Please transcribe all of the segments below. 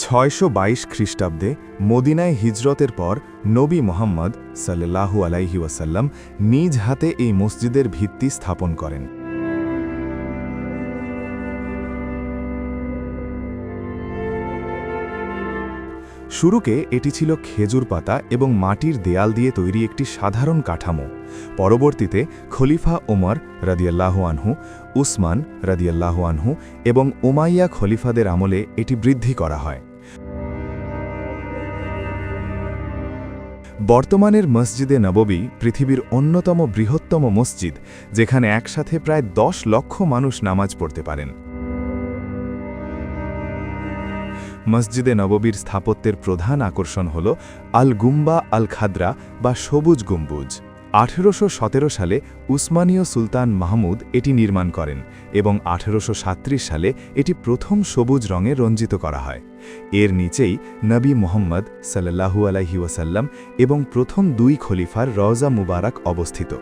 ৬২২ খ্রিস্টাব্দে মদিনায় হিজরতের পর নবী মুহাম্মদ সাল্লাল্লাহু আলাইহি ওয়াসাল্লাম নিজ হাতে এই মসজিদের ভিত্তি স্থাপন করেন। শুরুকে এটি ছিল খেজুর পাতা এবং মাটির দেয়াল দিয়ে তৈরি একটি সাধারণ কাঠামো। পরবর্তীতে খলিফা ওমর রাদিয়াল্লাহু আনহু, উসমান রাদিয়াল্লাহু আনহু এবং উমাইয়া খলিফাদের আমলে এটি বৃদ্ধি করা হয়। বর্তমানের মসজিদে নববী পৃথিবীর অন্যতম বৃহত্তম মসজিদ, যেখানে একসাথে প্রায় ১০ লক্ষ মানুষ নামাজ পড়তে পারেন। মসজিদে নববীর স্থাপত্যের প্রধান আকর্ষণ হল আল গুম্বা আল খাদরা বা সবুজ গম্বুজ। ১৮১৭ সালে উসমানীয় সুলতান মাহমুদ এটি নির্মাণ করেন এবং ১৮৩৭ সালে এটি প্রথম সবুজ রঙে রঞ্জিত করা হয়। এর নিচেই নবী মুহাম্মদ সাল্লাল্লাহু আলাইহি ওয়াসাল্লাম এবং প্রথম ২ খলিফার রওজা মুবারক অবস্থিত।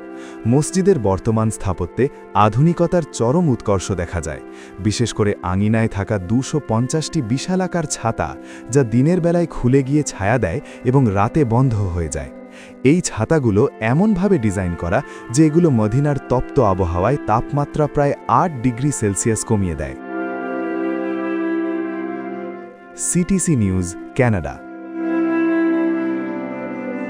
মসজিদের বর্তমান স্থাপত্যে আধুনিকতার চরম উৎকর্ষ দেখা যায়, বিশেষ করে আঙিনায় থাকা ২৫০টি বিশালাকার ছাতা, যা দিনের বেলায় খুলে গিয়ে ছায়া দেয় এবং রাতে বন্ধ হয়ে যায়। এই ছাতাগুলো এমনভাবে ডিজাইন করা যে এগুলো মদিনার তপ্ত আবহাওয়ায় তাপমাত্রা প্রায় ৮ ডিগ্রি সেলসিয়াস কমিয়ে দেয়। CTC news, Canada.